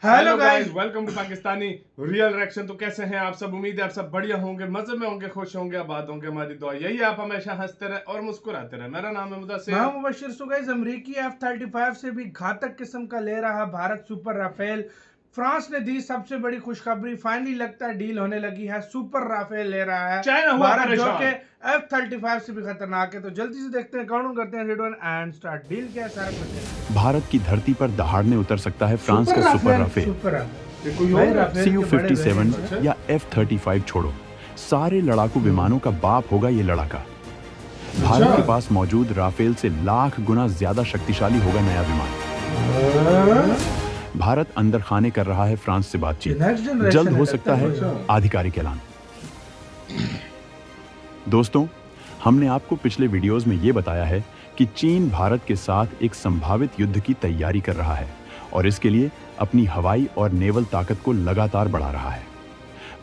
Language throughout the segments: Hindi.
Hello guys, welcome to Pakistani real reaction. तो कैसे हैं आप सब? उम्मीद है आप सब बढ़िया होंगे, मजे में होंगे, खुश होंगे, आबाद होंगे। हमारी दुआ यही है आप हमेशा हंसते रहे और मुस्कुराते रहे। मेरा नाम है मुदस्सिर। मैं मुबशिर। सो गाइस, अमेरिकी F-35 से भी घातक किस्म का ले रहा भारत सुपर राफेल। फ्रांस ने दी सबसे बड़ी खुशखबरी, फाइनली लगता है डील होने लगी है। सुपर राफेल ले रहा है चाइना हुआ भारत, जो परेशान। कि F-35 से भी खतरनाक है। तो जल्दी से देखते हैं, काउंट करते हैं, red one and start. Deal क्या है सारा कुछ। भारत की धरती पर दहाड़ने उतर सकता है फ्रांस का सुपर राफेल। सुपर CU-57 या F-35 छोड़ो, सारे लड़ाकू विमानों का बाप होगा ये लड़ाका। भारत के पास मौजूद राफेल से लाख गुना ज्यादा शक्तिशाली होगा नया विमान। भारत अंदर खाने कर रहा है फ्रांस से बातचीत। जल्द हो सकता है आधिकारिक ऐलान। दोस्तों, हमने आपको पिछले वीडियोस में ये बताया है कि चीन भारत के साथ एक संभावित युद्ध की तैयारी कर रहा है और इसके लिए अपनी हवाई और नेवल ताकत को लगातार बढ़ा रहा है।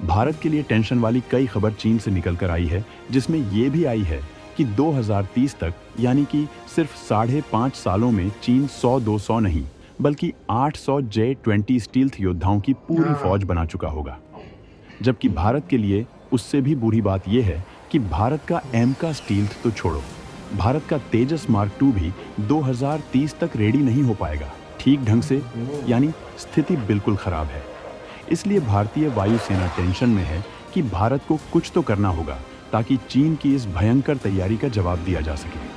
भारत के लिए टेंशन वाली कई खबर चीन से निकल कर आई है, जिसमें यह भी आई है कि 2030 तक, यानी कि सिर्फ 5.5 सालों में चीन 100-200 नहीं बल्कि 800 J-20 स्टील्थ योद्धाओं की पूरी फौज बना चुका होगा। जबकि भारत के लिए उससे भी बुरी बात यह है कि भारत का एमका स्टील्थ तो छोड़ो, भारत का तेजस मार्क 2 भी 2030 तक रेडी नहीं हो पाएगा ठीक ढंग से, यानी स्थिति बिल्कुल खराब है। इसलिए भारतीय वायुसेना टेंशन में है कि भारत को कुछ तो करना होगा ताकि चीन की इस भयंकर तैयारी का जवाब दिया जा सके।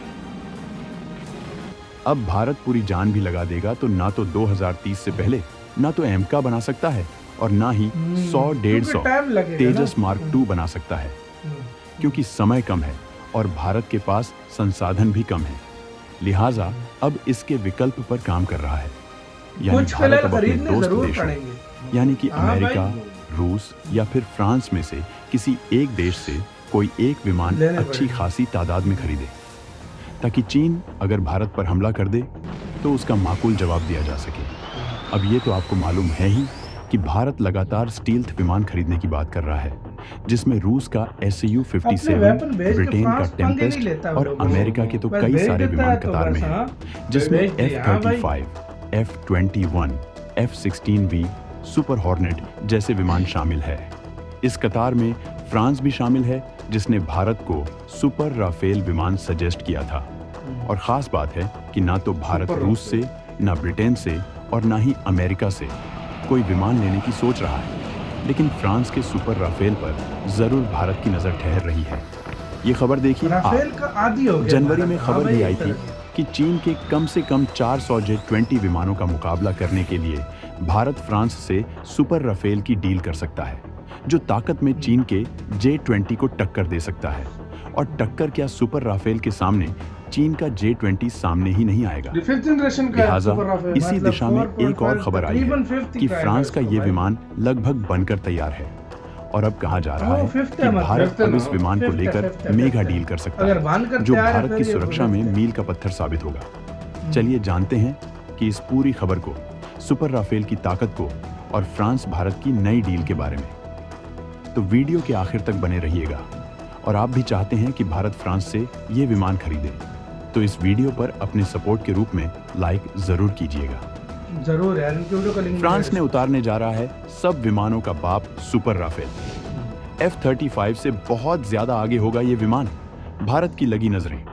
अब भारत पूरी जान भी लगा देगा तो ना तो 2030 से पहले ना तो एमका बना सकता है और ना ही 100-150 तेजस मार्क 2 बना सकता है, क्योंकि समय कम है और भारत के पास संसाधन भी कम है। लिहाजा अब इसके विकल्प पर काम कर रहा है, यानी भारत अब अपने दोस्त देशों, यानी कि अमेरिका, रूस या फिर फ्रांस में से किसी एक देश से कोई एक विमान अच्छी खासी तादाद में खरीदे, ताकि चीन अगर भारत पर हमला कर दे तो उसका माकूल जवाब दिया जा सके। अब ये तो आपको मालूम है ही कि भारत लगातार स्टील्थ विमान खरीदने की बात कर रहा है, जिसमें रूस का SU-57, ब्रिटेन का टेम्पेस्ट और अमेरिका के तो कई सारे विमान कतार में हैं, जिसमें F-35, F-21, F-16V, super hornet जैसे विमान शामिल है। इस कतार में फ्रांस भी शामिल है, जिसने भारत को सुपर राफेल विमान सजेस्ट किया था। और खास बात है कि ना तो भारत रूस से, ना ब्रिटेन से और ना ही अमेरिका से कोई विमान लेने की सोच रहा है, लेकिन फ्रांस के सुपर राफेल पर जरूर भारत की नजर ठहर रही है। ये खबर देखिए, जनवरी में खबर ये आई थी कि चीन के कम से कम 400 J-20 विमानों का मुकाबला करने के लिए भारत फ्रांस से सुपर राफेल की डील कर सकता है, जो ताकत में चीन के J-20 को टक्कर दे सकता है। और टक्कर क्या, सुपर राफेल के सामने चीन का J-20 सामने ही नहीं आएगा। लिहाजा इसी दिशा में एक और खबर आई है कि फ्रांस का ये विमान लगभग बनकर तैयार है और अब कहा जा रहा है कि भारत अब इस विमान को लेकर मेगा डील कर सकता है, जो भारत की सुरक्षा में मील का पत्थर साबित होगा। चलिए जानते हैं कि इस पूरी खबर को, सुपर राफेल की ताकत को और फ्रांस भारत की नई डील के बारे में। तो वीडियो के आखिर तक बने रहिएगा। और आप भी चाहते हैं कि भारत फ्रांस से ये विमान खरीदे, तो इस वीडियो पर अपने सपोर्ट के रूप में लाइक जरूर कीजिएगा। जरूर यार, वीडियो का लिंक फ्रांस ने उतारने जा रहा है सब विमानों का बाप सुपर राफेल। F-35 से बहुत ज्यादा आगे होगा ये विमान। भारत की लगी नजरें।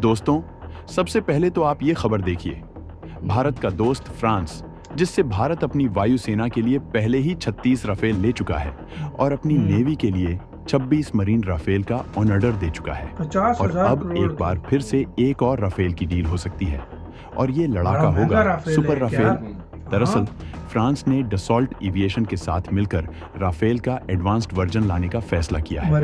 दोस्तों, सबसे पहले तो आप ये खबर देखिए। भारत का दोस्त फ्रांस, जिससे भारत अपनी वायुसेना के लिए पहले ही 36 राफेल ले चुका है और अपनी नेवी के लिए 26 मरीन राफेल का ऑन ऑर्डर दे चुका है, और अब एक बार फिर से एक और राफेल की डील हो सकती है और ये लड़ाका होगा सुपर राफेल। दरअसल फ्रांस ने डसॉल्ट एविएशन के साथ मिलकर राफेल का एडवांस्ड वर्जन लाने का फैसला किया है।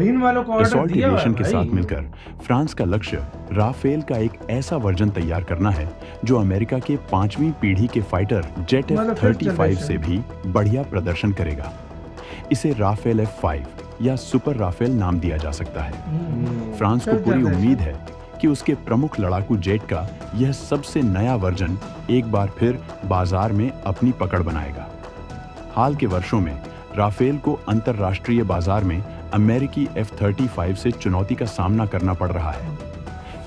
डसॉल्ट एविएशन के साथ मिलकर फ्रांस का लक्ष्य राफेल का एक ऐसा वर्जन तैयार करना है जो अमेरिका के 5वीं पीढ़ी के फाइटर जेट F-35 से भी बढ़िया प्रदर्शन करेगा। इसे राफेल F-5 या सुपर राफेल नाम दिया जा सकता है। फ्रांस को पूरी उम्मीद है कि उसके प्रमुख लड़ाकू जेट का यह सबसे नया वर्जन एक बार फिर बाजार में अपनी पकड़ बनाएगा। हाल के वर्षों में राफेल को अंतर्राष्ट्रीय बाजार में अमेरिकी F-35 से चुनौती का सामना करना पड़ रहा है।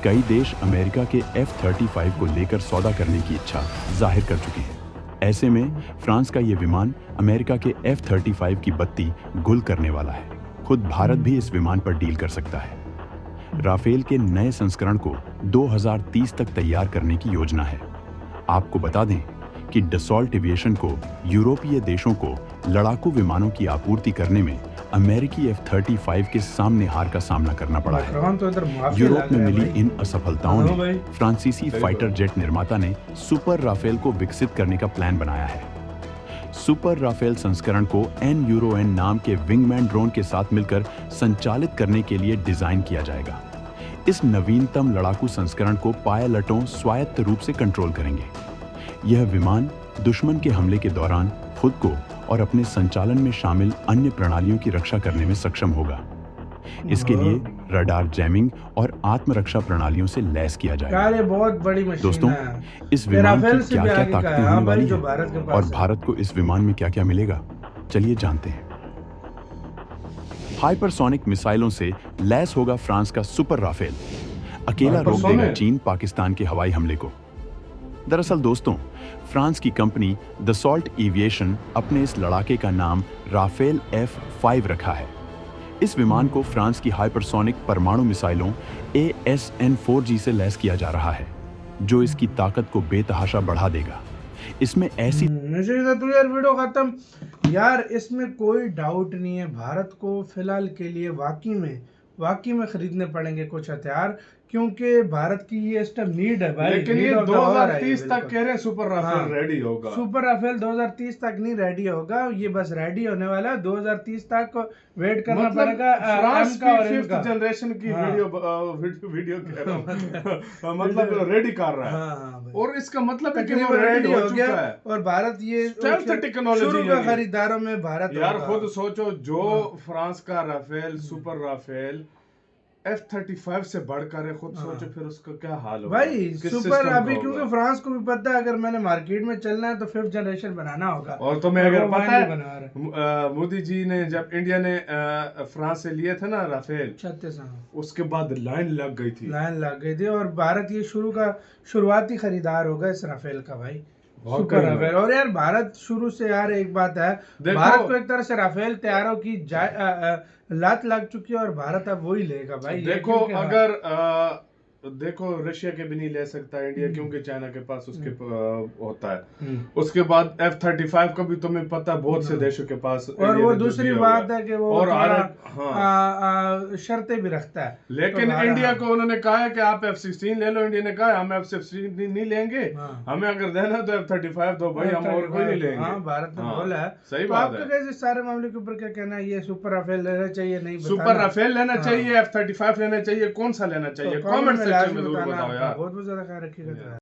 कई देश अमेरिका के F-35 को लेकर सौदा करने की इच्छा जाहिर कर चुके हैं। ऐसे में फ्रांस का ये विमान अमेरिका के F-35 की बत्ती गुल करने वाला है। खुद भारत भी इस विमान पर डील कर सकता है। राफेल के नए संस्करण को 2030 तक तैयार करने की योजना है। आपको बता दें कि डसॉल्ट एविएशन को यूरोपीय देशों को लड़ाकू विमानों की आपूर्ति करने में अमेरिकी F-35 के सामने हार का सामना करना पड़ा है। यूरोप में मिली इन असफलताओं ने फ्रांसीसी फाइटर जेट निर्माता ने सुपर राफेल को विकसित करने का प्लान बनाया है। सुपर राफेल संस्करण को NURON नाम के विंगमैन ड्रोन के साथ मिलकर संचालित करने के लिए डिजाइन किया जाएगा। इस नवीनतम लड़ाकू संस्करण को पायलटों स्वायत्त रूप से कंट्रोल करेंगे। यह विमान दुश्मन के हमले के दौरान खुद को और अपने संचालन में शामिल अन्य प्रणालियों की रक्षा करने में सक्षम होगा। इसके लिए रडार जैमिंग और आत्मरक्षा प्रणालियों से लैस किया जाएगा। यार ये बहुत बड़ी मशीन दोस्तों, है। इस विमान की राफेल से भी क्या-क्या आगे का ताकतें है। होने वाली जो हैं भारत के पास और है। भारत को इस विमान में क्या-क्या मिलेगा, चलिए जानते हैं। हाइपरसोनिक मिसाइलों से लैस होगा फ्रांस का सुपर राफेल। अकेला रोक देगा चीन पाकिस्तान के हवाई हमले को। दरअसल दोस्तों, फ्रांस की कंपनी दसॉल्ट एविएशन अपने इस लड़ाके का नाम राफेल F-5 रखा है। इस विमान को फ्रांस की हाइपरसोनिक परमाणु मिसाइलों ASN-4G से लैस किया जा रहा है, जो इसकी ताकत को बेतहाशा बढ़ा देगा। इसमें ऐसी तो यार वीडियो खत्म। यार इसमें कोई डाउट नहीं है, भारत को फिलहाल के लिए वाकई में खरीदने पड़ेंगे कुछ हथियार, क्योंकि भारत की ये इस टाइम नीड है भाई। लेकिन ये 2030 तक कह रहे हैं सुपर राफेल रेडी होगा। सुपर राफेल 2030 तक नहीं रेडी होगा, ये बस रेडी होने वाला है। 2030 तक वेट करना पड़ेगा। फ्रांस की 5th जनरेशन की वीडियो कह रहा हूं मतलब रेडी कर रहा है। और इसका मतलब है कि वो रेडी हो चुका है। और भारत ये टेक्नोलॉजी का खरीदारों में भारत यार खुद सोचो, जो फ्रांस का राफेल सुपर राफेल F-35 से बढ़कर है, खुद सोचो फिर उसका क्या हाल होगा भाई। सुपर अभी क्योंकि फ्रांस को भी पता है अगर मैंने मार्केट में चलना है तो 5th जनरेशन बनाना होगा। और तुम्हें अगर पता है मोदी जी ने जब इंडिया ने फ्रांस से लिए थे ना राफेल 36, उसके बाद लाइन लग गई थी और भारत ये शुरुआती खरीदार होगा इस राफेल का भाई, सुपर राफेल। और यार भारत शुरू से यार एक बात है, भारत को एक तरह से राफेल तैयारों की लात लग चुकी है और भारत अब वही लेगा भाई। देखो अगर देखो रशिया के भी नहीं ले सकता इंडिया, क्योंकि चाइना के पास उसके होता है। उसके बाद F-35 का भी तुम्हें पता है बहुत से देशों के पास। और वो दूसरी बात है कि वो शर्तें भी रखता है। लेकिन इंडिया को उन्होंने कहा है कि आप F-16 ले लो। इंडिया ने कहा हम F-16 नहीं लेंगे, हमें अगर देना तो F-35 दो भाई, हम और कोई नहीं लेंगे। भारत ने बोला है। सही बात है। कैसे सारे मामले के ऊपर क्या कहना है? ये सुपर राफेल लेना चाहिए नहीं? सुपर राफेल लेना चाहिए, F-35 लेना चाहिए, कौन सा लेना चाहिए? कमेंट सेक्शन में जरूर बताओ यार। बहुत ज्यादा ख्याल रखिएगा।